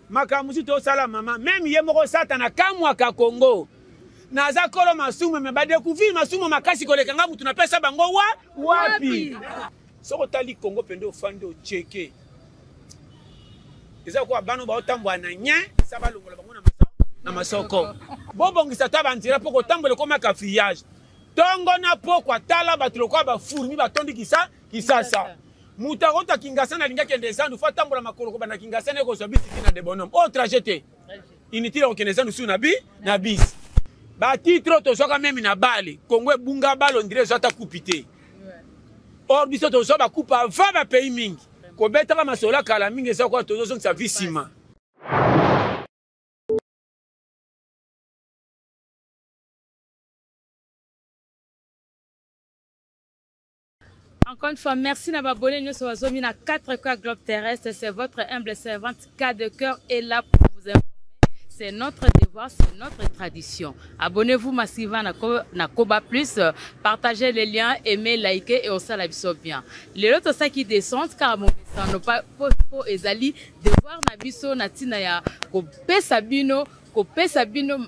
makamusi to sala mama même yemoko satana kamwa ka Congo naza kolo masumu me ba découvrir masumu makasi koleka nga mutu na pesa bango wapi soko tali Congo pendo fando cheke eza kwa bano ba otambwa na nya saba longola bango na masoko bobongisa tabandira poko tambola koma ka fillage tongo na pokwa tala batlo kwa ba fourmi batondi kisasa muta kota kingasa na linga kende sandu fa tambola makolo ko bana kingasa ne ko so bisiki na de bonhomme au trajet inutile ko kende sandu su na bis ba titre to soka meme na bale Congo bunga balo ndire zo ata kupite or biso to so ba kupa va ba pays mingi ko betaka masola kala mingi so ko to zo sa visima. Encore une fois, merci Nababole. Nous sommes à 4K Globe Terrestre. C'est votre humble servante K de cœur est là pour vous informer. C'est notre devoir, c'est notre tradition. Abonnez-vous massivement à Koba Plus, partagez les liens, aimez, likez et on s'en abisso bien. Les autres ça qui descendent car mon message n'a pas pour ezali devoir nabiso natina ya ko pesabino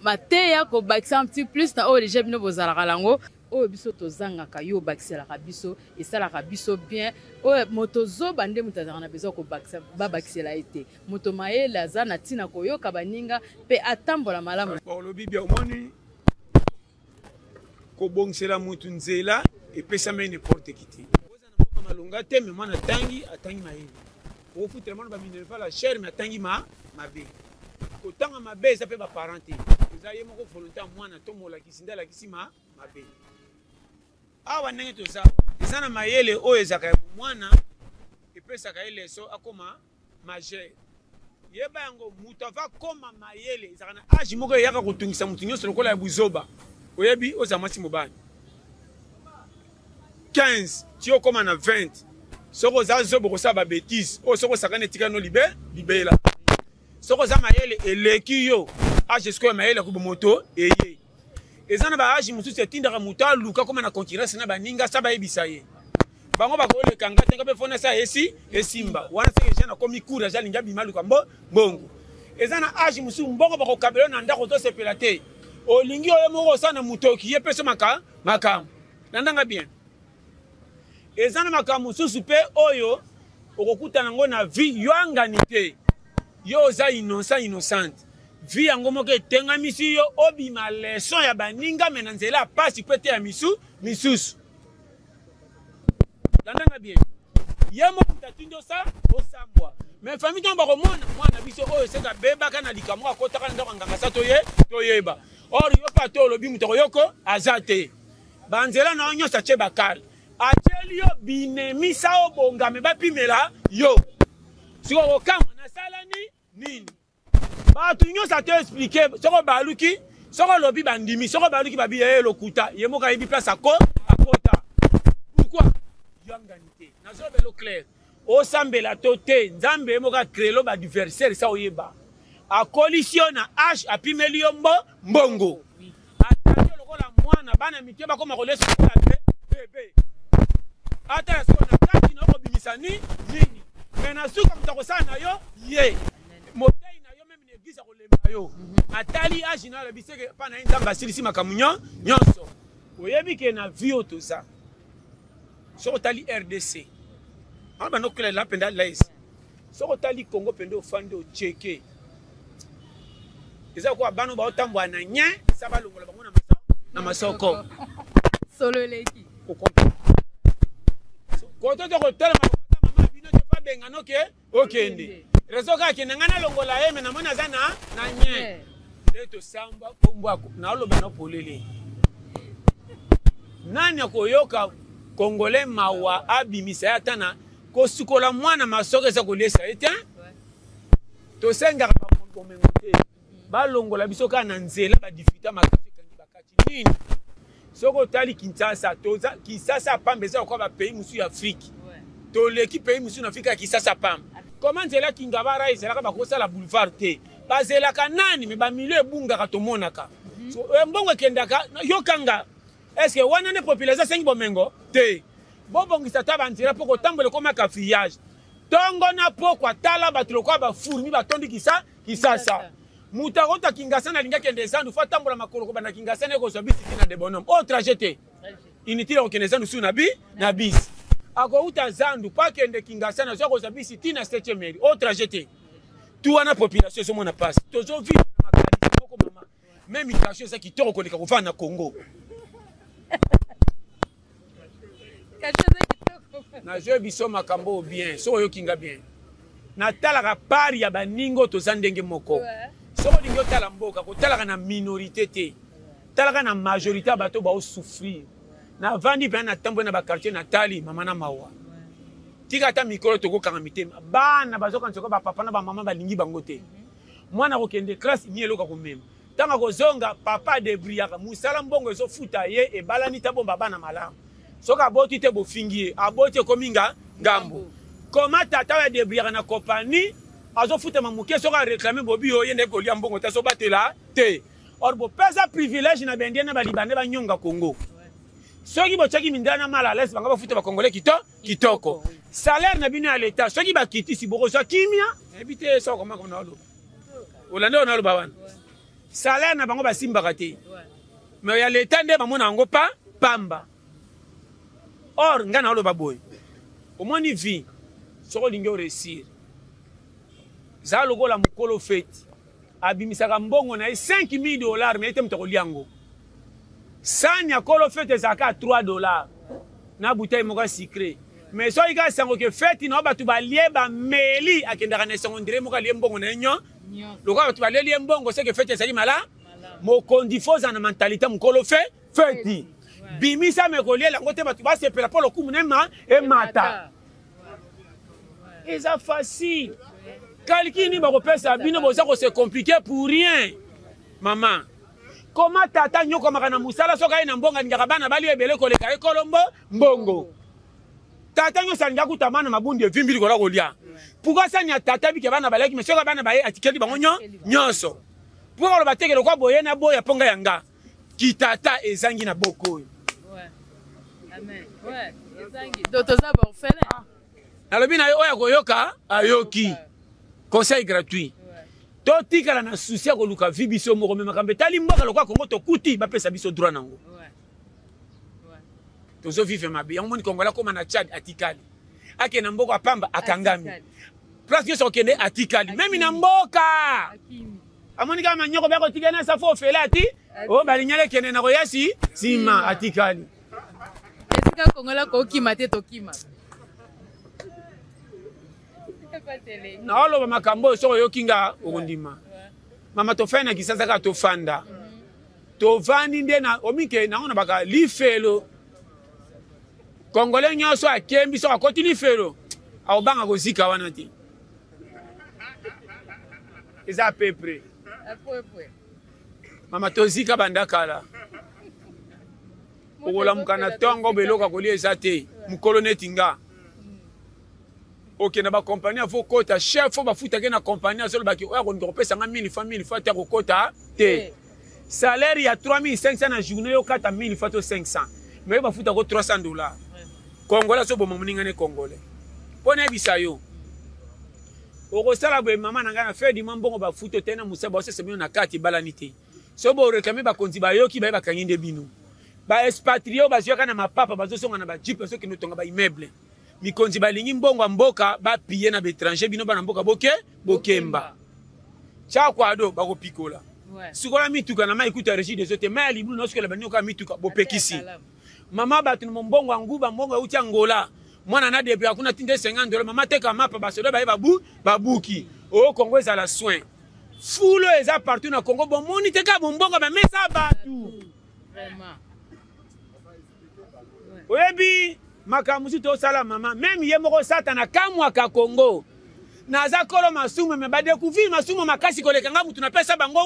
mateya ko bakisa un petit plus na o les jebino bozala kalango. Oh biso tozanga kayo bakisela kabiso esala kabiso bien oh motozo bande mutazana na bezo ko bakisa ba bakisela été moto mayela za na tina koyo kabaninga pe atambola malamu pour le bibia omoni ko bongsela mutu nzela et pesa me n'importe qui ti oza na mama malonga te me mwana tangi atangi mayele o futre mwana ba minerva la cher me atangi mabe ko tanga mabe ça peut ba parenté eza yemo ko volontaire mwana tomola kisinda la kisima mabe awa ndenge tozawa ezana mayele oyo ezaka mwana epesaka ele so akoma majeur yeba yango mutu ava koma mayele ezaka na age moko eyaka kotungisa mutu nyonso lokola ya buzoba oyebi oza mwasi mobali 15 ti okoma na 20 soko oza zobo kosala babétise oyo soko osakana etika no libela soko oza mayele eleki yo age sikoyo mayele akubo moto eye ezana ba age mususu etindaka mutu aluka koma na concurrence na baninga sa bayebisa ye bango bakoleka nga tenga mpe fona sa esimba wana seke jana komi kura ja linga bimaluka mbongo ezana age mususu mbongo bakokabela na ndako tosepela te olingi oyo moko osala na mutoki ye mpe so makambo nandanga bien ezana makambo mususu mpe oyo okokutana yango na vie yo angani te yo oza innocente vie yango moko etengamisi yo obima leson ya baninga me na nzela pasi pe te ya misusu landanga bien ye moko tatindi osambwa me famille ntango bakomona mwana biso oyo eseka bebaka na likambo akotaka na ndako nganga sa toyeba or yo pa to olobi moto koyoko aza te banzela na yo nyonso atie bakala atieli yo binemisa obongame bapimela yo siko kokamwa nasala nini bato nyonso ate expliqué soko baluki soko lobi bandimi soko baluki babi ye lokuta ye moka yebi place akota pourquoi yangani te nazobelo clair osambela to te nzambe ye moka créelo badiversaire sa oyeba akolisio na age apimeli yo mbongo ataki lokola mwana bana mike bakoma kolesa bebe ata ya soko na kati na okobimisa nini me na suka moto akosala na yo ye motei na yo meme negisa kolemba yo atali age na la biseke pa na nzambe asilisi makambo nyonso oyebi ke na vie oyo toza soko otali RDC ana banokolela mpenza laise soko otali Congo mpenza ofandi ocheke eza kwa bano baotambwa na nya sa balongola bango na masoko solo leki koto to kotala mama bino to fa bengano ke okende rezo ka ke ngana longola ye me na mona za na nye leto samba pombo na loba na polele nani akoyoka Congolais mawa abimisa ya tana ko sukola mwana masoko eza kolesa ete to senga ba mongo te balongola biso ka na nzela ba difita makati kangi bakati nini soko tali Kinshasa toza Kinshasa pamba eza kwa ba pays musu ya Afrique to l'équipe pays musu na Afrique ya Kinshasa pamba comment nzela kingabara ezela ba kosa la boulevard te bazela kanani me ba milieu bunga ka to monaka so mbongo kendaka yokanga est-ce que wana ne population 5 bomengo te bobongisa tabantira poko tambola koma ka fillage tongo na pokwa tala batulokwa ba fourmi batondi kisasa muta rota Kingasana linga kende zandu fa tambola makolo ko bana Kingasana ko so bisi na de bonhomme au trajet inutile okeneza nusu na bis ako uta zandu pa kende Kingasana so ko so bisi tina 7e mairie au trajet tout wana population so mona passe tozo vivre na makalisi moko mama même immigration ça qui toro koleka ko va na Congo na je biso makambo bien so yo kinga bien na talaka pari ya baningo tozandenge moko so lingo tala mboka ko talaka na minorité te talaka na majorité bato ba souffrir na vandi bien na tambo na ba quartier natali mama na mawa tika ta mikolo to ko kanga mitema bana bazoka nsoko ba papa na ba mama balingi bango te mwana ko kende classe ni eloka ko mema tanga ko zonga papa de briaka musala mbongo zo futa ye e balani tabo bana malamu soka boti te bofingie aboti kominga ngambo koma tata ya debriaka na compagnie azo futa mamuke soka réclamer bobi oye ne kolia mbongo ta so batela te or bo pesa privilège na bendie na balibane ba nyonga Congo soki bochaki mindana mala les banga ba futa ba congolais kitoko salaire na bino ya l'état soki ba kiti si boko so kimia ebite so koma na lo olande na lo bawana salaire na bango ba simba te mais ya l'état nde ba mona ngo pamba. Or, nga na oloba boy. Au moins ni vie. Soko lingo réussir. Za logo la mukolo fete. Abimisaka mbongo na $5,000 mais ete mtoko liango. Sanya kolo fete zaka $3. Na bouteille moka secret. Mais so iga sango ke fete na batu ba lieba meli akendaka na secondary moka lie mbongo na nyo. Logo batu ba lie mbongo se ke fete sali mala. Mo kondifoza na mentalité mukolo fete. Bimisa mekolie la ngote batu ba sepela pour le coup munema et mata. Eza facile. Kalkini ba kopesa bino boza ko c'est compliqué pour rien. Maman. Comment tata nyoko makana musala soka ina mbonga ngaka bana bali ebele koleka ekolombo mbongo. Tata nyo sanja kutamana mabundi evimbili kola kolia. Pourquoi ça nya tata bike bana balaki mais soka bana baye atikeli bango nyonso. Pourquoi lo batekelo kwa boye na boya ponga yanga. Kitata ezangi na boko. Amen. Ouais, ezangi. Dotoza ba ofele. Nalobi na oya koyoka ayoki. Conseil gratuit. To tikala na souci ko luka vibiso moko mema kambe tali mboka lokwa Kongo to kuti ba pesa biso droit nango. Ouais. Tozo vivre mabe. Yango moni Kongola koma na Tchad atikali. Ake na mboko apamba akangami. Place que so kende atikali. Même na mboka. Amoni kama nyoko ba ko tikana sa fo ofele ati. O balinyale kende na koyasi sima atikali. Esika Kongola ko kima te to kima. Na olo makambo so yokinga okundima. Mama to fena kisasa ka to fanda. To vandi nde na omike na ona baka lifelo. Congolais nyoso akembi so akoti lifelo. Aobanga kozika wana ti. Eza pepre. Mama to zika bandakala. Okola mukana tongo beloka kolia ezate. Mukolo netinga. Ok, na ba compagnie avo kota chef fo ba futa ke na compagnie azolo ba ki oya ko ngopesa nga 1000 fois ta ko kota te. Salaire ya 3500 na journée yo kata 1000 fois to 500. Mais ba futa ko $300. Congolais so bomo muninga ne congolais. Pona bisa yo. Oko sala bo mama nanga na fait di mambongo ba futo tena musaba o se na kati balanité. So bo réclamer ba konzi ba yoki ba ba kanyinde bino. Ba expatrié ba zioka na mapapa ba zo songa na ba jeep so ki no tonga ba immeuble. Mikonzi balingi mbongo mboka ba piye na étranger bino bana mboka bokemba cha kwado bako pikola sikola mituka na maikuta régie des autres mais libu no sikola banyoka mituka bopekisi mama batu no mbongo nguba mbongo uti Angola mwana na depuis akuna tinde $50 mama teka mapa basodo babuki o Congo za la soin fulo eza partout na Congo bon moni teka mbongo ba mesa batu vraiment oyebi makamusi to sala mama même ye moko satana kamwa ka Congo naza kolo masumu me ba découvrir masumu makasi koleka nga mutu na pesa bango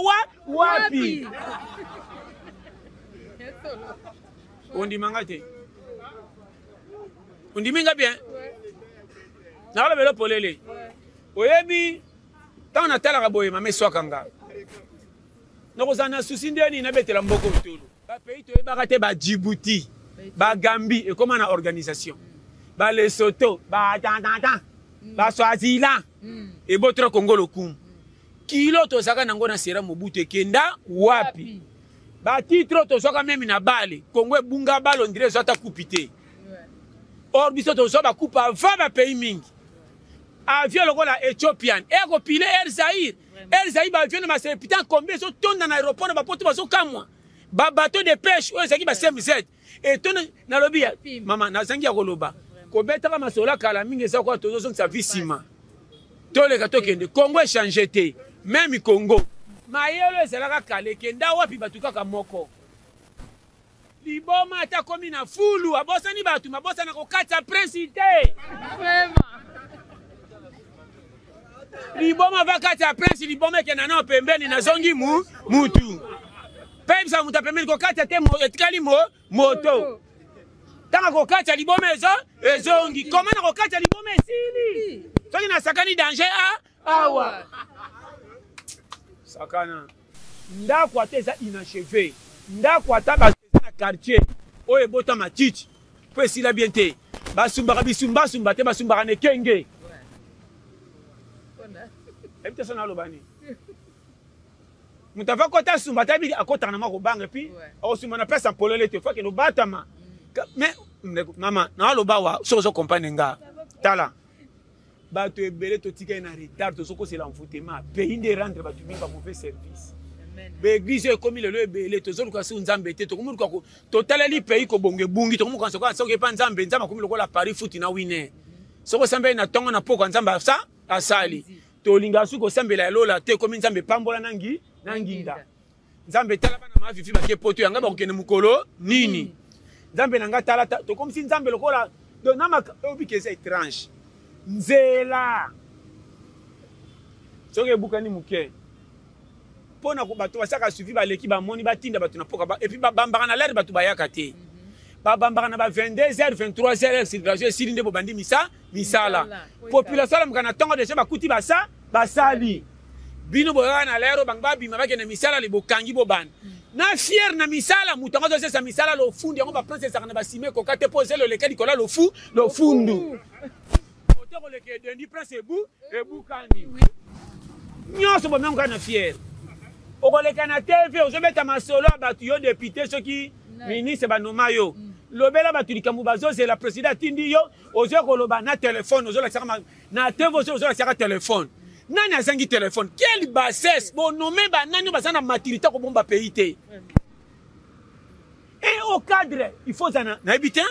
wapi ondi mangate ondi minga bien na la belo polele oyebi ta na tala ka boye mama swakanga noko zana susi ndeni na betela mboko tolo ba pays to yebaka te ba Djibouti ba Gambie et comment na organisation ba Lesotho ba tantanta baswazila ebotra Congo lokumu kilo tozaka nango na sera Mobutu kenda wapi ba titre tozoka meme na bale Congo ebunga balo ndire zota kupite or biso tozoba kupa va ba pays mingi avion lokola Ethiopian eko pile Air Zaïre ba avion na masepitan combien so tonda na aéroport ba poto bazo kamwa ba bateau de pêche oyo ezaki ba CMZ et tonda na lobia mama na zangi ya koloba ko betaka masola kala mingi eza kwa tozo sa visima toleka tokende Congo échanger te même Congo mayelo ezalaka kale kenda wapi batu kaka moko liboma ata komi na fulu abosani batu mabosana ko kata prince te Vraiment. liboma vakati ya prince liboma ekenda na pembeni na zongi mutu pebisa mutu pembeni ko kata te etikali moto tanga ko kata liboma ezongi komana ko kata liboma esili soki na sakani danger awa sakana ndako ate eza inachevé ndako ata baza na quartier oyo ebota matiti po esila bien te basumbaka bisumbasumba te basumbaka nekenge ebite so nalobani mutu ava kota sumba te bili akotaka na mwa kobanga epi akosumba na pesa polele te foke nobatama mais mama naaloba wa so ozokompagne nga tala bato ebele totikali na retard tozokosela mfutema pays nde rendre bato mingi ba mauvais service baeglise oyo ekomi lelo ebele tozoluka si nzambe te tokomuluka totaleli pays kobongo ebungi tokomuka soki epa nzambe akomi lokola paris futi na winer soki osambeli na ntongo na poko nzambe asali tolinga soki osambela elola te ekomi nzambe epambola na nginda nzambe tala bana mavivi bake poto yanga bakokende mokolo nini nzambe na nga tala tokomisi nzambe lokola obiki eza étrange nzela soki ebukani moke mpona bato basaka suivi baleki bamoni batinda bato na poka epuis babambaka na lere bato bayaka te babambaka na ba 22h 23h circulation esili nde bobandi misala population alamuka na ntongo deja bakuti basali bino boyaka na lero bango babima bakende misala libokangi bobanda na fier na misala moto yango azosesa misala lofundu yango baprince ezaka na basime ekoka te mpo zelo oleka likola lofundu ote koleka edendi prince ebukani nyonso bomengoka na fier okoleka na tv ozobeta masolo ya bato yo député soki ministre banoma yo lobela bato likambo bazozela président atindi yo ozwa koloba na telefone ozolakisaka na tv ozolakisaka telefone nani azangi telefone quelle bassesse bonome banani baza na maturité kobomba pays te et au cadre il faut zana nayebi te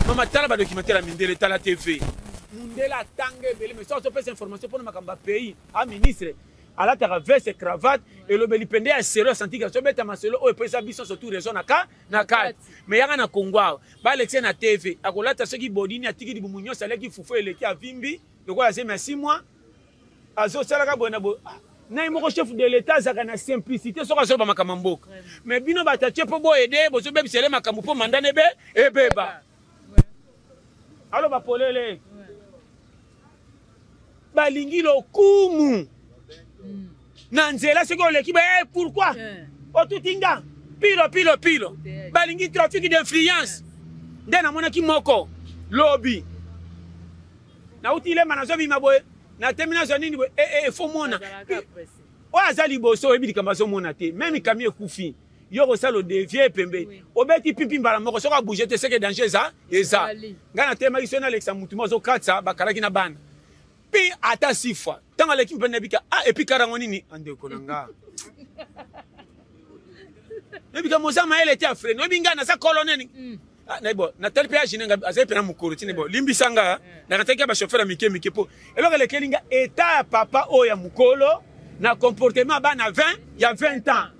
mama tala badocumentaire ya mindele tala tv mundele atanga ebele mais so ozopesa information mpona makambo ya pays a ministre alataka veste cravate elobeli pende ya selo asantika sobeta maselo oyo epesa biso surtout raison na kati mais yanga na Congo awa balekise na tv akolata soki bodini atiki libumu nyonso aleki fufu eleki avimbi lokola azemi ya 6 mois azosalaka boye na boye naye moko chef de l'état azalaka na simplicité soki azoloba makambo mboka mais bino batatie mpo boyede bozobebisele makambo mpo mandana ebeba aloba polele balingi lokumu na nzela soki oleki pourquoi otutinga pilo balingi trafic d'influence nde namonaki moko lobi nauti ilema nazobima boye natemi nazo nini boye fo mona oyo aza liboso oyebi likambo azomona te meme kami ekufi yo kosala odevie pembe obeti pipi mbala moko soki abouge te seke danger eza ngai natemaki so nalekisa mutu mo azokatisa bakalaki na bana mpe ata 6 fois ntango aleki mpe nabika epi karango nini andeko na nga nabika moza mayele te afrene oyebi ngai naza colonel naibo natali mpe agine nga azali mpe na mokolo ti naibo limbisa nga nakataki ya bachauffeur ya mike mpo eloko elekeli nga eta ya papa oyo ya mokolo na comportement bana 20 ans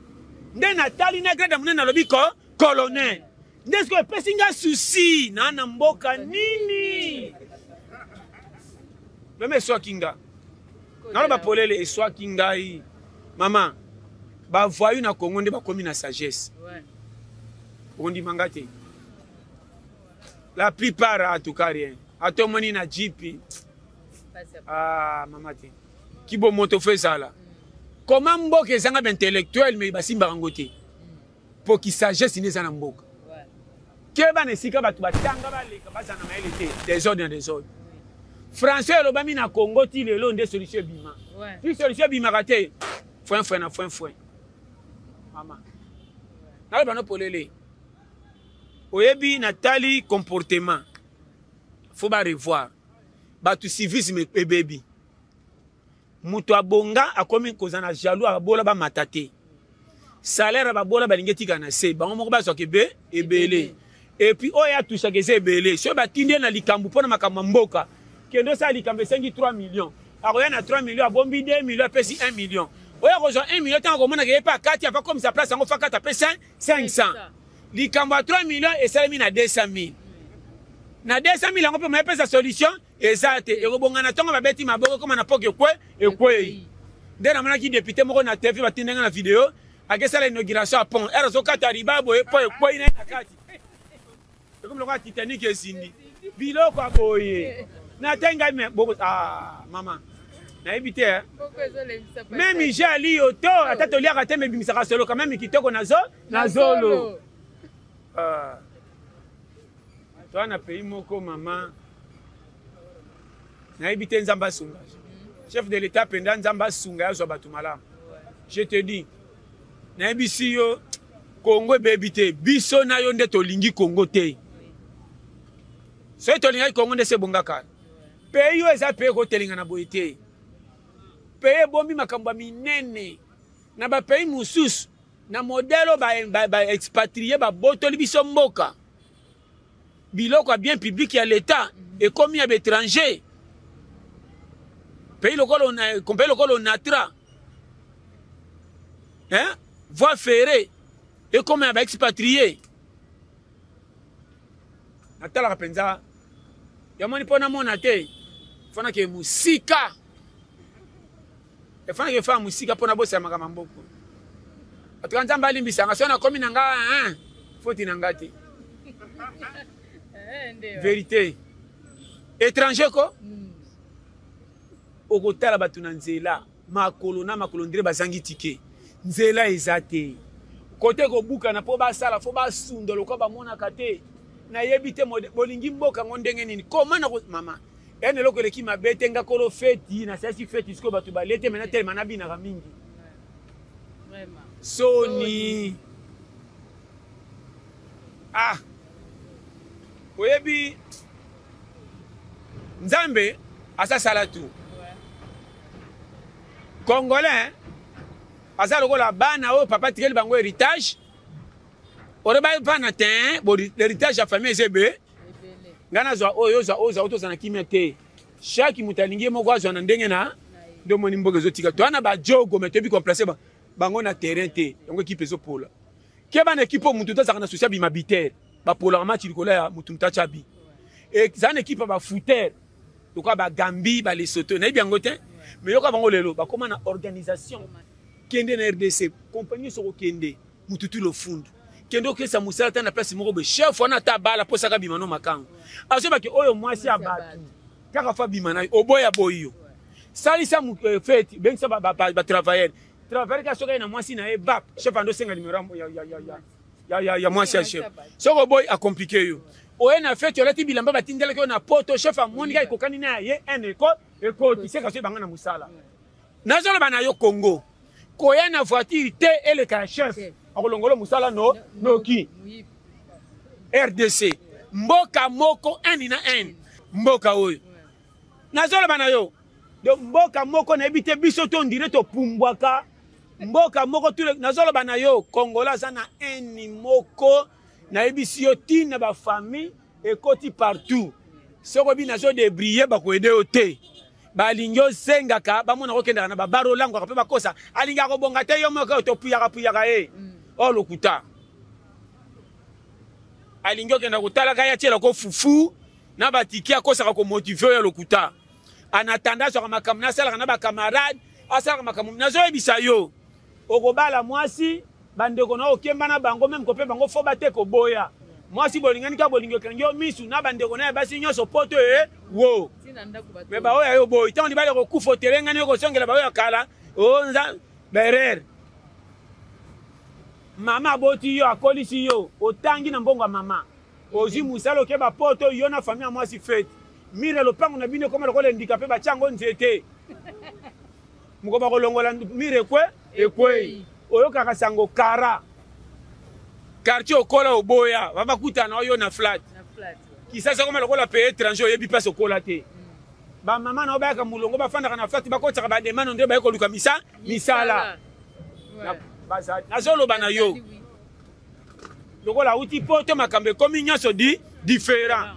nde natali na grade ya monene nalobi colonel nde siko epesi nga susi na mboka nini meme eswaki nga naloba polele eswaki ngai mama bavoyu na Congo nde bakomi na sagesse okondimanga te la plupart en tout cas rien atomoni na jipi mama te kibo moto fe sala comment mboka ezanga baintellectuel mais basimbaka yango te po ki sagesse nde eza na mboka ke bana esika bato batanga baleka baza na mayele te desordre na desordre François elobami na Congo ti lelo nde solution bima. Ouais. Ti solution bima kate. Foin. Maman. Na ba no polele. Oyebi Nathalie comportement. Faut ba revoir. Ba tu civisme e baby. Mutu abonga akomi kozana jaloux abola ba matate. Salaire ba bola ba lingeti kana se. Ba moko ba so kebe ebele. Et puis oya toucha ke se ebele. So ba tinde na likambu pona makambo mboka. Kendo sa likambe sengi 3 millions. Akoya na 3 millions abombi 2 millions pesi 1 million. Oya ko 1 million tant ko mona ke pa 4 pas comme sa place ngo fa 4 pesi 500. Likambo 3 millions et ça mis na 200 000. Na 200 000 ngo pe ma pesa solution exacte. E ko bonga na tonga ba beti maboko comme na poke ekwe. Nde na mona ki député moko na TV batindenga na vidéo akesa la inauguration à pont. Era zo kata ribabo ekwe ina na kati. C'est comme le roi Titanic et Cindy. Biloko aboye. Na tenga me boko maman. Na évité hein. Même jali auto atato lia kate me bimisaka solo quand même kitoko nazolo. Toi na pays moko maman. Na évité nzamba sunga. Chef de l'état pendant nzamba sunga zo batumala. Je te dis. Na ebisi yo Congo bebité biso na yo nde tolingi Congo te. C'est tolinga Congo nde se bongaka. Pays yo eza pays ko telinga na boité. Pays bombi makambo minene. Na ba pays mususu na modelo ba expatrié ba botoli biso mboka. Biloko bien public ya l'état et comme ya étranger. Pays lokolo na compé lokolo natra. Hein? Voie ferrée. Et comme ya ba expatrié. Natala kapenza. Yamoni pona mona te. Fana ke musika. E fana ke fa musika pona bosa makama mboko. Atukanza mbali mbisanga sona komi nanga foti nanga te. Vérité. Étranger ko? Okotala batu na nzela. Makolo ndire bazangi tike. Nzela ezate. Kote ko buka na po ba sala fo ba sundolo ko ba mona kate. Na yebite bolingi mboka ngondenge nini comment na mama ene loko leki mabete nga kolo feti na sasi feti sko batu balete mena tellement na bina mingi vraiment Sony oyebi Nzambe asa salatu Congolais asa loko la bana o papa tireli bango héritage. Oreba bana ten l'héritage ya famille ezebe ngana zwa oza otoza na kimia te chaque mutalingi moko azwa na ndenge na ndo moni mboka ezotika to ana ba jogo metebi complacer bango na terrain te yango équipe ezopola ke bana équipe mutu tozaka na social bimabitere bapola match likolo ya mutu mutachabi et zana équipe ba footer to ka ba Gambie ba Lesotho na yango te mais yoka bango lelo ba koma na organisation kende na RDC compagnie soko kende mutu tu lo fundu kendo ke sa musala ta na place moko be chef wana ta bala po saka bimano makango aso ba ke oyo mwasi ya batu kaka fa bimana oboya boyo sali sa mu fete ben sa ba travailler ka soka na mwasi na e bap chef ando senga numéro ya mwasi ya chef soko boy a compliqué yo oye na fete yo lati bilamba batindela ko na poto chef amoni ka ikokani na ye eko ti se ka so banga na musala nazola bana yo Congo koya na voiture te ele ka chef akolongolo musala noki RDC mboka moko eni na en mboka oyo nazola bana yo do mboka moko na ebite biso to ndire to pumbwaka mboka moko tule nazola bana yo Kongola sana eni moko na ebisi yo tina ba famille ekoti partout soko bi nazo de briller ba ko aider ote balingyo sengaka bamona ko kenda na ba barolango ka pe bakosa alinga ko bonga te yo moko to puyaka o lokuta alingyo kenda kutala kaya tiela ko fufu na batiki akosa ko motiver yo lokuta anatanda so makamna sala na ba camarade asala makamna nazo ebisa yo okobala mwasi bandeko na okemba na bango même ko pe bango fo bate ko boya mwasi bolingani ka bolingyo kenyo misu na bandeko na basi nyoso poto wo me ba oya yo boy tant libale ko kufa terengani ko songela ba oya kala o nza berer mama boti yo akolisi yo otangi na mbongo mama ozi musalo ke ba poto yo na famille mwasi fete mire lopango na bino koma lokola handicapé bachango nzete moko bakolongola mire ekwe oyokaka sango kara quartier okola oboya babakutana oyo na flat kisasa koma lokola pe étranger oyebi place okola te bamama na obayaka mulongo bafandaka na flat bakotaka bademande nde bayekoluka misala nazoloba na yo lokola auti poto makambo ekomi nyonso différent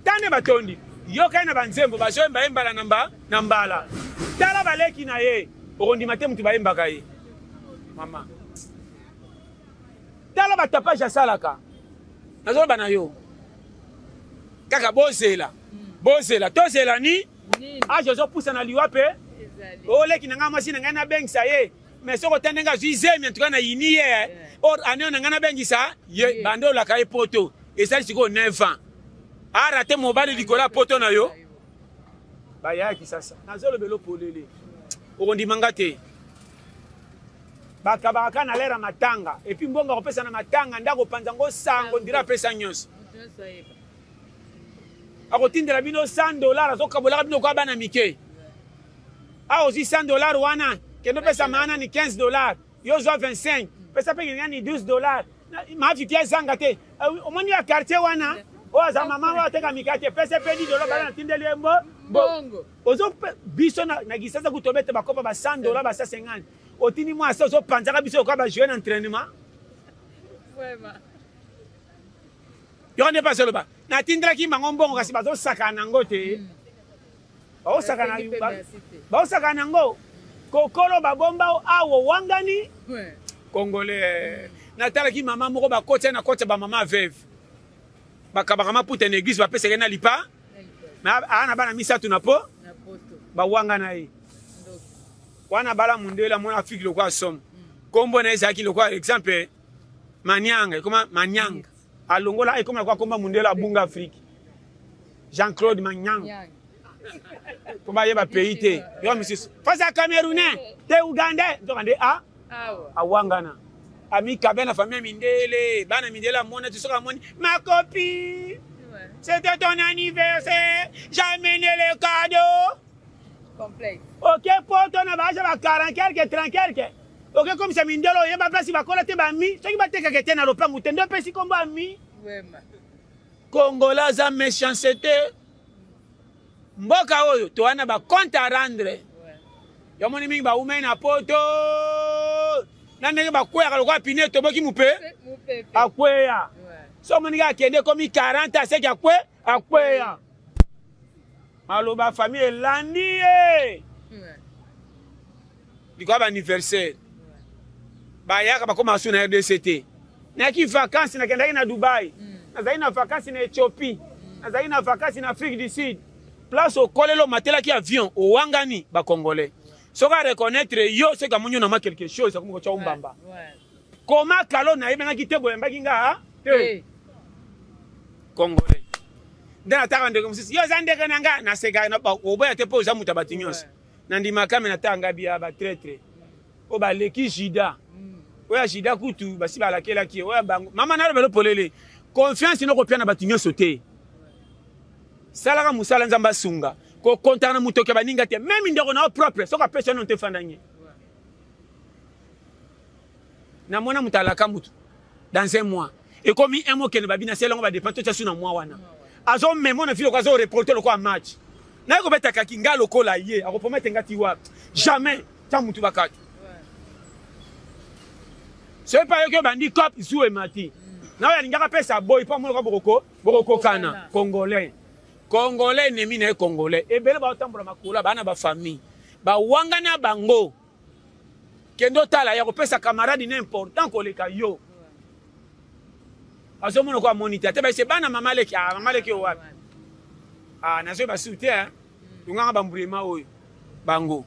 tande batondi yokai na banzembo bazoyemba yembala na mbala tala baleki na ye okondima te mutu bayembaka ye mama tala batapage asalaka nazoloba na yo kaka bozela tozela ni age ozopusa na liwa mpe oleki na ngai mwasi na ngai nabengisa ye mais soko tende nga zwi zemi antuka na yini ye or aneo na ngai nabengisa ye bande olaka ye poto esali sikoyo 9 ans arate mobali likolo ya poto na yo bayaki sasa nazolobela polele okondimanga te bakabaka kaka na lera matanga epuis mbongo akopesa na matanga nde akopanza ngo sango ndira apesa nyonso akotindela bino $100 azokabolaka bino kwa bana mike aozwi $100 wana kendo pesa maana ni $15 yo zwa 25 pesa pe ngeni ni $12 maafi pia zanga te omoni ya quartier wana oza mama wa teka mikate pesa pe $10 bana tindeli bongo ozo biso na gisasa kutobete bakopa ba $100 ba 150 otini mwa asa ozo panzaka biso kwa ba jouer entraînement vraiment yo ne pas solo ba na tindra ki mango mbongo kasi bazo sakana ngo te ba sakana ba sakana ngo kokolo babomba awo wangani congolais natala ki mama moko ba kote na kote ba mama veuve bakabaka maputa na église bapesaka na lipa mais ana bana misatu na po ba wanga na ye wana bala mundela mona Afrique lokwa somme kombo na ezaki lokwa exemple Manyanga comment Manyanga alongola ekoma kwa komba mundela bunga Afrique Jean-Claude Manyanga komba yeba pays te yo monsieur fasa Camerounais te Ugandais ndokande awangana ami kabena famille mindele bana mindela mona tu soka moni ma copine c'était ton anniversaire j'ai amené le cadeau complet OK poto na baje ba 40 quelque 30 quelque OK comme ça mindelo yeba place ba kola te ba mi soki ba teka kete na lopangu te ndo pesi kombo ami vraiment Congolais za méchanceté mboka oyo to wana ba compte à rendre yo moni mingi ba umena poto na ndenge bakweyaka lokwa pine toboki mupe akweya so moni ga kende komi 40 aseki akweya maloba famille elandi ye likwa ba anniversaire bayaka bakoma asu na RDCT naki vacances nakendaki na Dubai nazali na vacances na Éthiopie nazali na vacances na Afrique du Sud place okolelo matelaki avion owangani ba Congolais soka reconnaître yo c'est comme nous na quelque chose comme ko chaumbamba comment kalo na yebanga kitebo yambaki nga te Congolais ndana taka ndeko musisi yo zandeka nanga na seka na oboya te po za mutabati nyonso na ndima kame na tanga bia ba traitre o ba leki jida oya jida kutu basi ba lakela ki oya bango mama na lobelo polele confiance no ko pia na batu nyonso te salaka musala nzamba sunga ko kontana mutoke baninga te même ndeko na propre soka pesa non te fandanye na mona mutalaka mutu dans un mois et comme un mois que ne babina selongo ba dépend to na mois wana azo memo na filo kwa zo reporter le kwa match na ko beta kakinga lokola ye ako promettre ngati wa jamais ta mutu bakati c'est pas que bandi cop zou mati na ya lingaka pesa boy pa mo ko boko kana Congolais nemi na Congolais ebele ba otambola makula bana ba famille ba wangana bango kendo tala ya kopesa camarade ni important ko leka yo aso mono kwa monitor te ba se bana mamaleki mamaleki o wapi na so ba soutien nganga ba mbrema oyo bango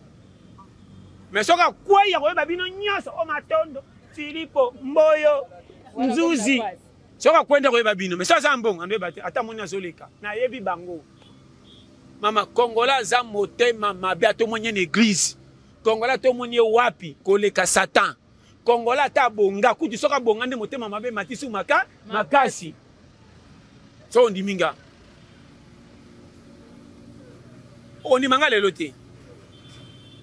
mais soka kwa ya ko ba bino nyaso o matondo Filipo Mboyo Nzuzi soka kwenda ko ba bino mais ça mbongo ando ba ata moni azoleka na yebi bango mama Congolais za motema mabe to monye na église Congolais to monye wapi koleka Satan Congolais ta bonga kuti soka bonga nde motema mabe matisu makasi so ndiminga On y manga le loté.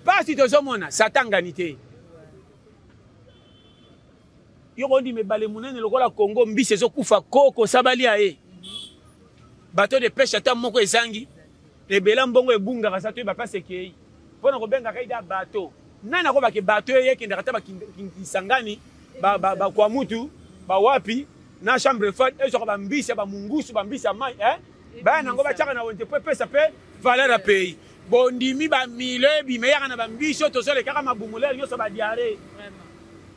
Pas si tu sommes satanganité. Yoko dit me balé mounene lokola Congo mbise zo kufa koko sabali aé. Bateau de pêche ata moko ezangi. Le bela mbongo ebunga ka sato ba passe kei. Pona ko benga kaida bateau. Nana ko ba ke bateau ye kende kata ba kisangani ba kwa mutu ba wapi na chambre forte e zo ba mbise ba mungusu ba mbise mai ba nango ba chaka na wonte pe pesa pe valeur à pays. Bondimi ba mille bi me yaka na ba mbise to so le kaka mabumulele nyoso ba diarrhée.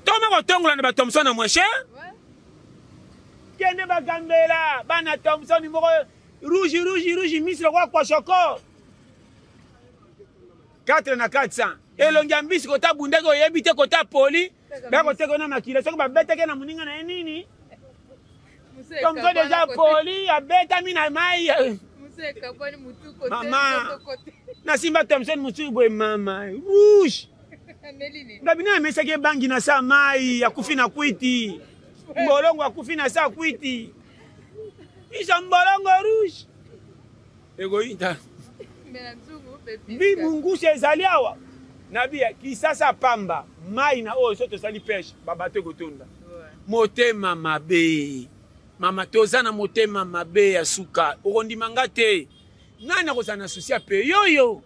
Toma ko tongola na ba Thompson na moins cher. Kende ba gambela bana Thompson numéro rouge miss le kwa choko 4 na 400 elongi ambisi kota bundeke oyebite kota poli ba ko teko na makila soko ba beteke na muninga na nini Thompson déjà poli abeta mina mai museka boni mutu kote mama na simba Thompson mutu boy mama rouge ngabina meseke bangi na sa mai akufi na kwiti mbolongo akufi na sa kwiti isa mbolongo rouge egoïta bi mungusi ezali awa nabia kisasa pamba mai na oyo so tosali pêche babato kotonda motema mabe mama tozana motema mabe ya suka okondimanga te nani akozala na susi ya pe yoyo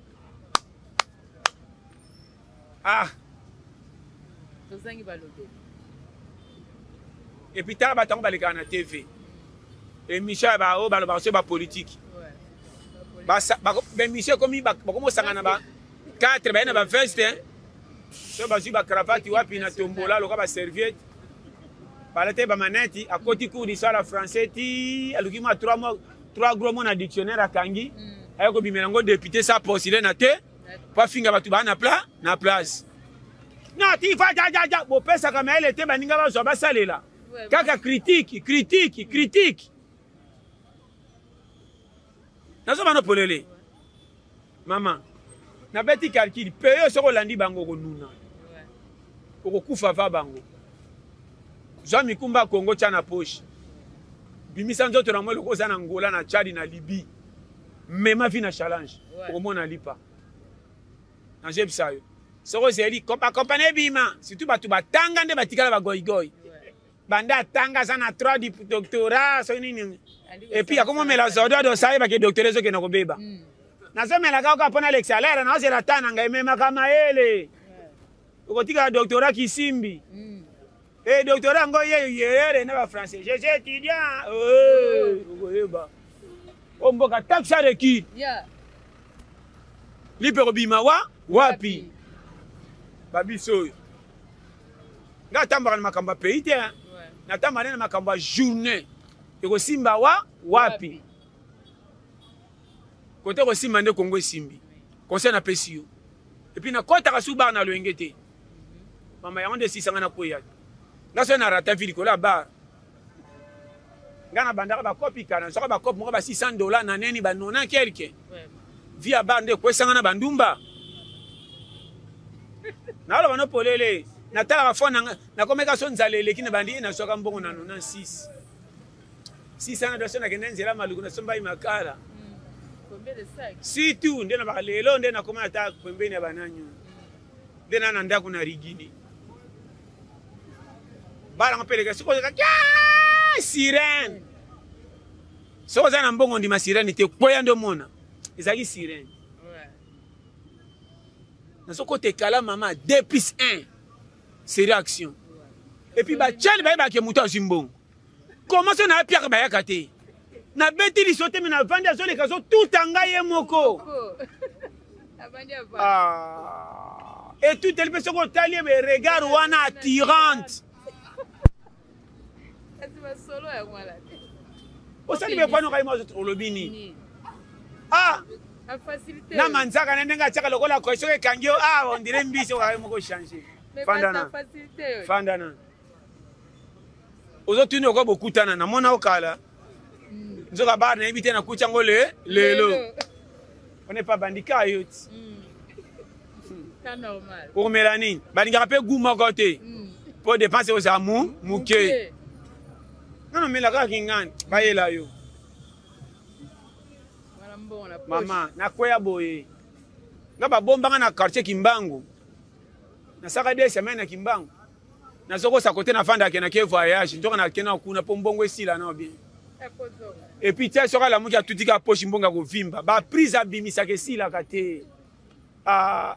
tozangi balobe epuis tala batango balekaka na tv émission ya bao balobaka so bapolitike bémission komi bakomosanga na ba 4 baye na baveste so bazwi bacravate wapi na tombola loka baserviete balate bamaneti akoti cours d'histoire ya français ti aluki mwa 3 gros mots na dictionnaire akangi aye kobimela ngo député sa postule na te po afinga bato baa na place non ti fa jajaja bopesaka mayele te baninga bazwa basalela kaka critique nazo bana polele mama na beti calcul peyo soko landi bango konuna okokufa va bango zwa mikumba Congo tia na poche bimisa nzoto na mwe lokoza na Angola na Tchad na Libye mema vi na challenge okomona lipa na jebisa yo soko zeli compagnie bima surtout batu batanga nde batikala bagoigoy banda tanga sana 3 doctorat so nini et puis akomo mela zodo do sai ba ke docteur zo ke na kobeba na zo mela ka pona l'exalaire na zela tana ngai mema kama ele ukotika doctorat kisimbi doctorat ngo yere na ba français je étudiant ukoyeba omboka taxa de ki lipe kobima wapi babiso nga tambaka na makamba pays te na tambaka na makamba journée eko simba wapi kote ko simba nde Kongo simbi conseil na pesi yo et puis na kota ka suba na loenge te mama yango nde sisanga na koya nga so na rata ville ko la ba nga na bandaka ba kopi kana so ba kopi mo ba $600 na neni ba nona quelque via ba nde ko sanga na bandumba na lo bano polele na tala ba fona na komeka so nzalele kina bandi na soka mbongo na 96 600 dollars na kende nzela maluku na somba imakala combien de sacs si tu ndena ba lelo ndena koma ata pembeni ya bananyo ndena na ndako na rigini bara ngapeleka siko ka sirène so za na mbongo ndi ma sirène te koya ndo mona ezaki sirène na soko te kala mama 2+1 c'est réaction et puis ba tchali ba ke muto azimbongo comment ça na pierre ba yakate na beti li sote na vandi azole kazo tout anga ye moko et tout elle peut se contalier mais regarde wana attirante solo ya mwala osali be kwano kai mazo olobini a facilité na manzaka na ndenga chaka lokola ko soke kangio on dirait mbisi wa moko changer fandana ozotuni oko bokutana na mona okala nzoka bar na ebite na kucha ngole lelo on n'est pas bandika yoti c'est normal pour Mélanie bandika pe guma côté pour dépenser aux amours muke non mais la ka kingani bayela yo wala mbona mama na koya boye nga babombanga na quartier Kimbangu nasaka 2 semaines na Kimbangu nazokosa kote na fanda akena ke voyage ntoka na kena kuna po mbongo esila na bien et puis tia soka la muki atutika poche mbonga kovimba ba prise abimisa ke sila kate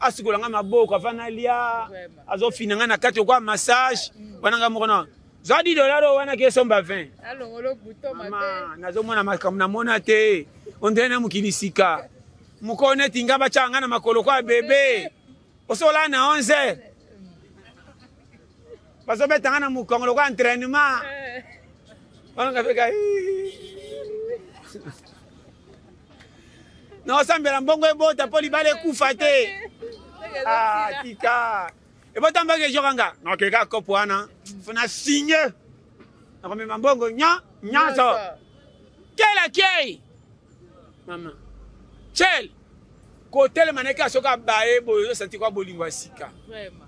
asikola nga maboko afana lia azofina nga na kati kwa massage wana nga mokona za $10 wana ke somba 20 alongolo buto mama nazomona makambo namona te ondene na mukilisika mukone tinga bachanga na makolo kwa bebe osola na 11 bazobetanga na mukongolo kwa entraînement wana ngafika na osambela mbongo ebota poli bale kufa te tika ebota mbage jokanga nakeka kopo wana funa signer nakomema mbongo nyaso kela kei mama chel kotele maneka soka bae boyo santi kwa bolingwa sika vraiment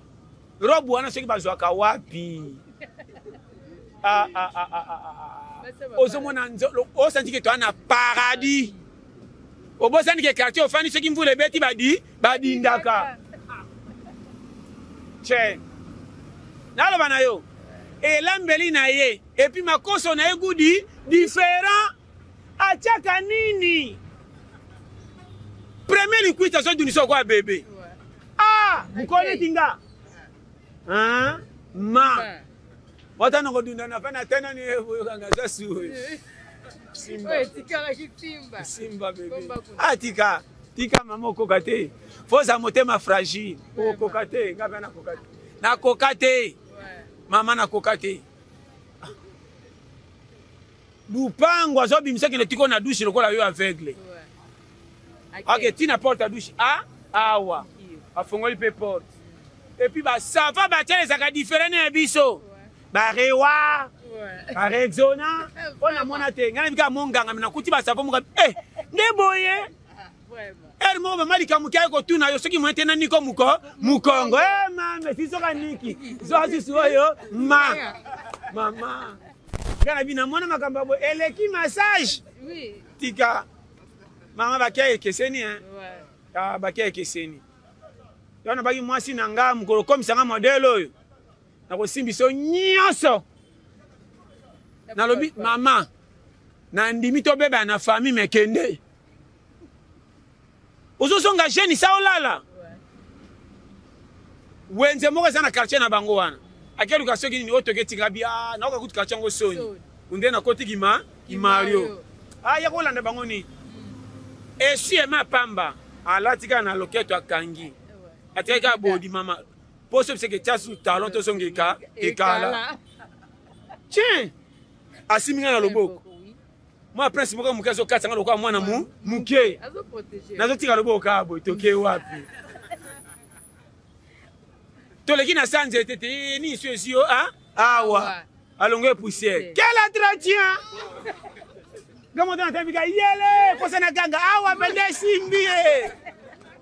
robu wana soki bazwaka wapi ozomona nzolo osanti ke to na paradis obosani ke quartier ofani soki mvula ebeti badindaka che naloba na yo elambeli na ye epi makoso na ye gudi différent atiaka nini premier liquide azodunisa kwa bebe mukone tinga ma wata na kodunda na fana tena ni kanga zasu simba bebe tika mama okokate foza motema fragile okokate ngabe na kokate mama na kokate lupango azobimisa kene tiko na douche lokola yo aveugle ok tina porte à douche awa afongoli pe porte et puis ba sava ba télésaka différent na biso ba rewa ba rexona ona mona te ngana bika monganga mina kuti ba sava muka nde boye vraiment mo ba malika mukia ko tuna yo soki mwete na niko mukongo mama sisoka niki zo yo mama ngana bina mona makamba bo eleki massage oui tika mama bakia ekeseni bakia ekeseni yana bagi mwasi na nga mukolo komisa nga modele oyo na kosimbiso nyonso nalobi mama na ndimi to beba na famille mekende ozosonga jeune sa olala wenze moko za na quartier na bango wana akeluka soki ni otoke tingabi na okakuti quartier ngo soni unde na koti Mario ya kolanda bango ni esi ema pamba alatika na loketo akangi ateka bodi mama poso pseke chasu talon to songeka ekala tiens asiminga na loboko moi prince moko mukazo katanga lokwa mwana muke azo protéger nazo tika loboko abo toke wapi to lekina sanje tete ni sio awa alongo poussière quel entretien gamo dans ta vika yele posa na ganga awa bende simbie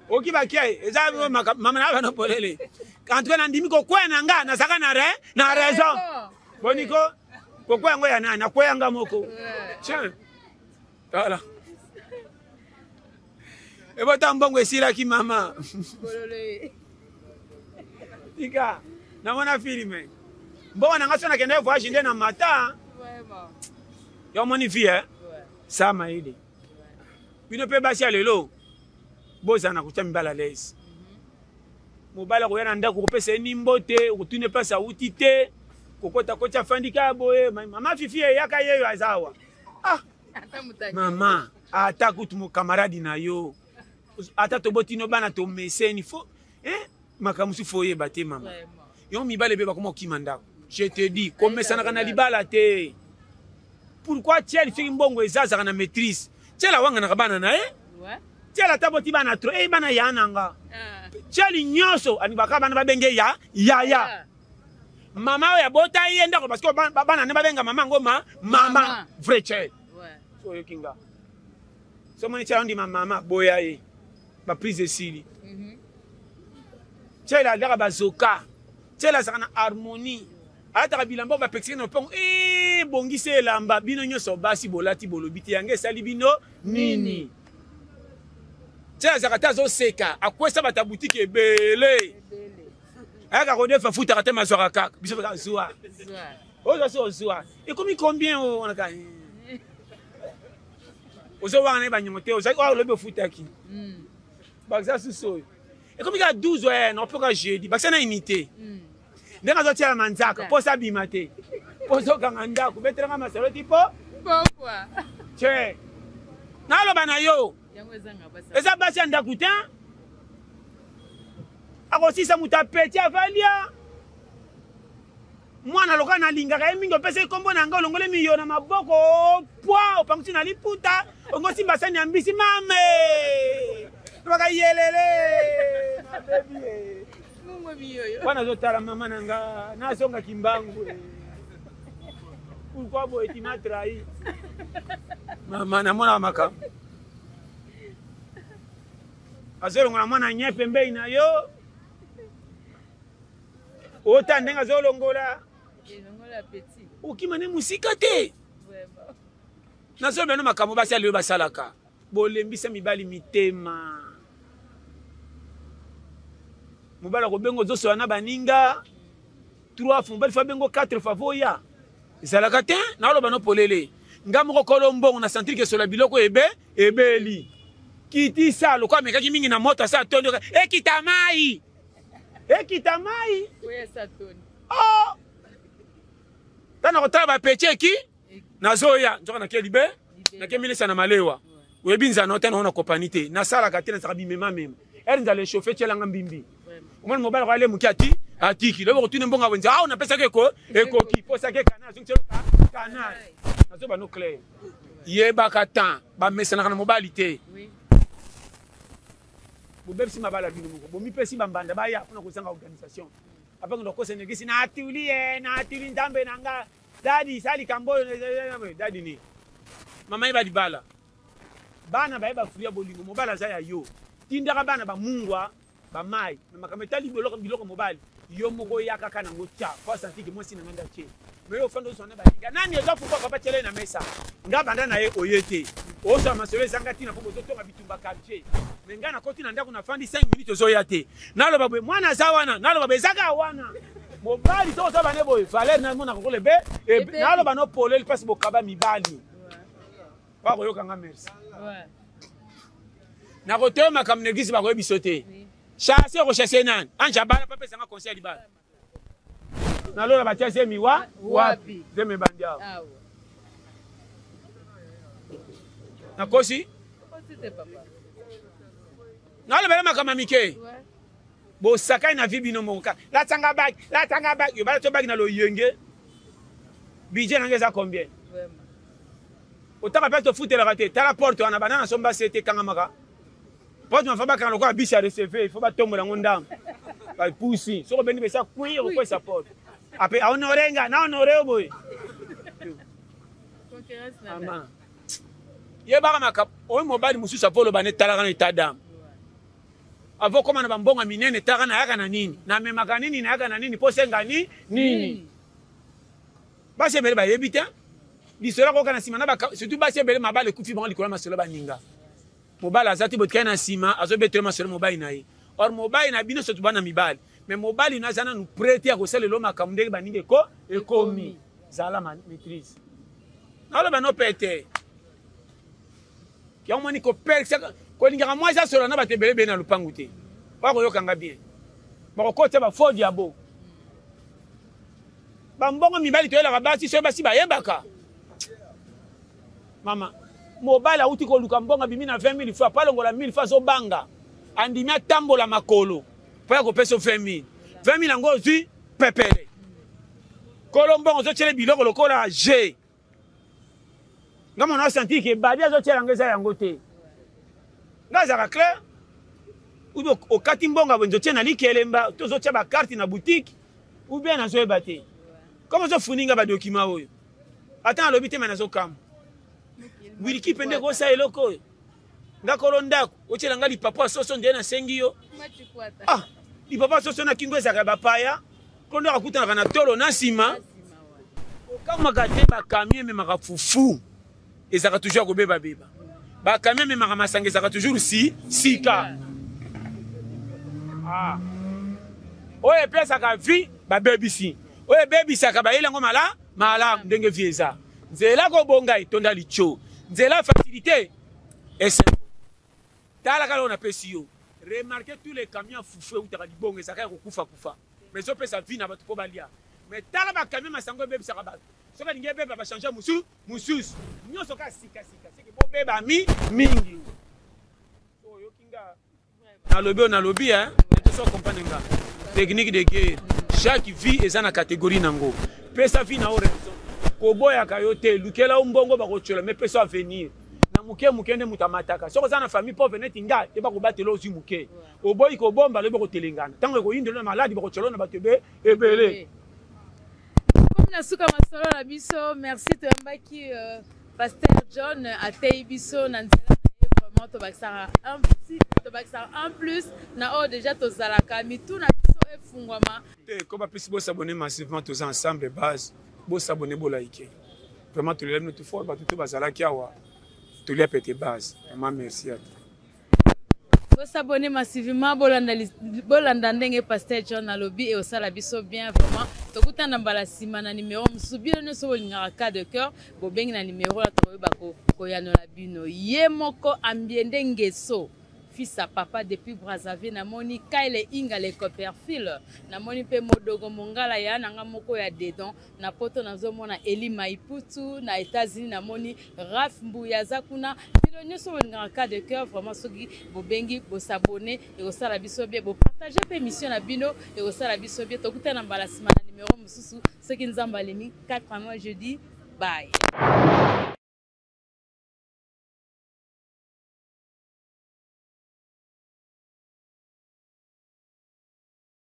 oki bakia eza mama na bana polele quand tu na ndimi ko kwena nga na saka na raison boniko ko kwengo ya nani akwanga moko tiens voilà ebota mbongo esila ki mama bolole tika na mona filme mbona nga sona kende voyage ndena mata vraiment yo moni vie sama ile bino pe basi alelo boza na kucha mbala lesi mobala ko yana ndako ko pesa nimbo te kutune pesa uti te kokota kocha fandika boye mama fifi yaka yeyo azawa mama ata kutu mo camarade na yo ata to botino bana to meseni fo makamusu foye bate mama yo mibale beba komo kimandako je te dis comme ça na libala te pourquoi tiel fi mbongo ezaza na maîtrise tiela wanga na bana na tiela taboti bana tro bana yananga tieli nyoso ani bakaba na babenge ya mama ya bota yenda ko parce que bana ne babenga mama ngoma mama vrai child so yo kinga so moni tia ndi mama boya ye ba prise de sili tiela daga bazoka tiela sana harmonie ata bilambo ba pexi no pong bongise lamba bino nyoso basi bolati bolobiti yange sali bino nini tia zakata zo seka akwesa bata boutique ebele aka kodefa futa kata mazwaka kaka biso baka zuwa ozo so zuwa ekomi combien on aka ozo wana ne banyomote ozo lobe futa ki bakza suso ekomi ka 12 no poka jeudi baksa na unité ndenga zo tia manzaka posa bimate poso kanga ndako betelanga masalo tipo pourquoi che naloba na yo eza basi ya ndako te akosisa moto apeti avalia mwana loka nalingaka ye mingi opesa ekombo na ngai olongole miyo na maboko pwa opangusi na liputa ongosimba sani ya mbisi mame baka yelele wana azotala mama na nga nazonga kimbangu pourquoi boye tu m'as trahi mama namona makambo azolongola mwana nye pembei na yo ota ndenga azolongola okimane musika te nazolobena makambo basi aliyo basalaka bolembisa mibali mitema mobali akobenga ozosola na baninga 3 fois mobali fa bengo 4 fois voya ezalaka te naoloba no polele nga moko kolo mbongo na sentiri kesola biloko ebeli kitisa lokola amekaki mingi na moto asa tondi ekita mai oh tana kotala bapeche eki nazoya nzoka nake libe nake milisa na malewa oyebi nzana otana ona kompani te nasalaka te nazaka bimema mema ere nzala echauffe tielanga mbimbi omwana mobali ko ale moki atiki lobi kotune mbongo wenza awa napesaki ekoki posaki kanal kanal nazoba no clair yebaka tan bamesanaka na mobali te bobebisi mabala bino moko bomipesi bambanda baya mpona kozanga organisation apango ndokosa negisi natuli nzambe na nga dadi sali kambo dadi ni mama yeba libala bana bayeba fulia bolingo mobala za ya yo tindaka bana bamungwa bamai na makambo etali biloko mobali yo moko yaka kana ngotia kwa santiki mwasi na nganda che mais au fond de son balinga nani ezo fupa papa tele na mesa nga banda na ye oyete oso masolo ezanga tina po bozotonga bitumba quartier mais nga na koti na ndako na fandi 5 minutes ozoya te naloba bwe mwana za wana naloba bezaka wana mobali to ozo bane boy valeur na mona ko lebe naloba no polele passe bokaba mibali pa ko yoka nga merci na kotema kam negisi ba ko bisote chasse recherche nan anja bana papa sanga conseil libala nalola batiase miwa wapi zeme bandia nakosi te papa nalola bana makama mike bo sakai na vie bino moka la tanga bag yo bala to bag na lo yenge budget nangeza combien vraiment otaka pe to foutre la raté ta la porte wana banana somba c'était kangamaka porte mafaba kan lokwa bisi a recevoir il faut ba tombola ngondam ba pusi so ko beni be sa kuyi ko sa porte après a honorenga na honore boy concurrence na ye ba maka o mobile mususa polo bane talaka na itadam avo koma na bambonga minene taka na yaka na nini na memaka nini na yaka na nini po senga nini basi bele ba yebita bisola ko kana sima na ba surtout basi bele mabale kufi bango likola masolo baninga mobile azati botka na sima azo betre masolo mobile na ye or mobile na bino surtout bana mibale mais mobile na zana nous prêter à cause le makamde baninga ko ekomi zala maîtrise na lo bano pete ki amoni ko persa ko linga moi ça solo na batebele be na lupangu te ba ko yokanga bien ba ko kote ba fo diabo ba mbongo mibali to yela basi so basi ba yebaka mama mobile auti ko luka mbonga bimi na 20000 fois pa longola 1000 fois zo banga andimia tambola makolo pa ko peso 20000 yango zi pepele kolombongo zo tshele biloko lokola G ngamo na senti ke badia zo tshela ngeza yango te ngaza ka clair ubi okati mbonga bonzo tshena likelemba to zo tshaba carte na boutique ou bien na zo ebate comme zo funinga ba document oyo ata alobi te mana zo kam wiliki pende ko sa eloko ngakolo ndako otshela ngali papa soso ndena sengi yo ah li papa soso na kingo ezaka bapaya kondo akutana na tolo na sima kama kate ba kamie me maka fufu ezaka toujours ko beba ba quand même masanga ça toujours sika ah oye pesa ka vie ba bebisi oye bebisa ka ba ilango mala ndenge vieza nzela ko bonga itonda licho nzela facilité et simple tala kala on appelle yo remarquez tous les camions foufou ou tara libonga ça ka kufa mais so pesa vie na batu po balia mais tala ba camion masango bebisa ka ba so ka ninge beba ba changer musus nyoso ka sika c'est que bo beba mingi so yo kinga na lobby hein et so comprendre nga technique de guerre chaque vie est dans catégorie nango pesa vie na raison ko boya ka yo te lukela umbongo ba ko tchola mais pesa venir na muke nde mutamataka soko za na famille pauvre net nga te ba ko batelo ozi muke o boy ko bomba le ba ko telengana tango ko yinde na maladi ba ko tchola na batebe ebele comme na suka masolo na biso merci to mbaki pasteur John atei biso na nzela vraiment to bakisara un petit to bakisara un plus na o déjà to zalaka mitu na biso efungwama te ko ba plus bo s'abonner massivement tous ensemble base bo s'abonner bo liker vraiment to lève notre fort ba tout bazala ki awa to lui pété base vraiment merci à toi bo s'abonner massivement bolanda ndenge pasteur John alobi et osala biso bien vraiment tokuta na mbala sima na numéro musubilo no so lingaka cas de cœur bo bengi na numéro la to ba ko yanola bino ye moko ambiende ngeso fils à papa depuis Brazzaville na moni Kyle Inga le Copperfield na moni pe modogo mongala ya nanga moko ya dedans na poto nazo mona Eli Maiputu na États-Unis na moni Raf Mbuya zakuna bilo nyoso ngaka cas de cœur vraiment soki bo bengi bo s'abonner et au sala biso bien bo partager pe émission na bino et au sala biso bien tokuta na mbala sima na numéro mususu soki nzamba lemi 4 mois jeudi bye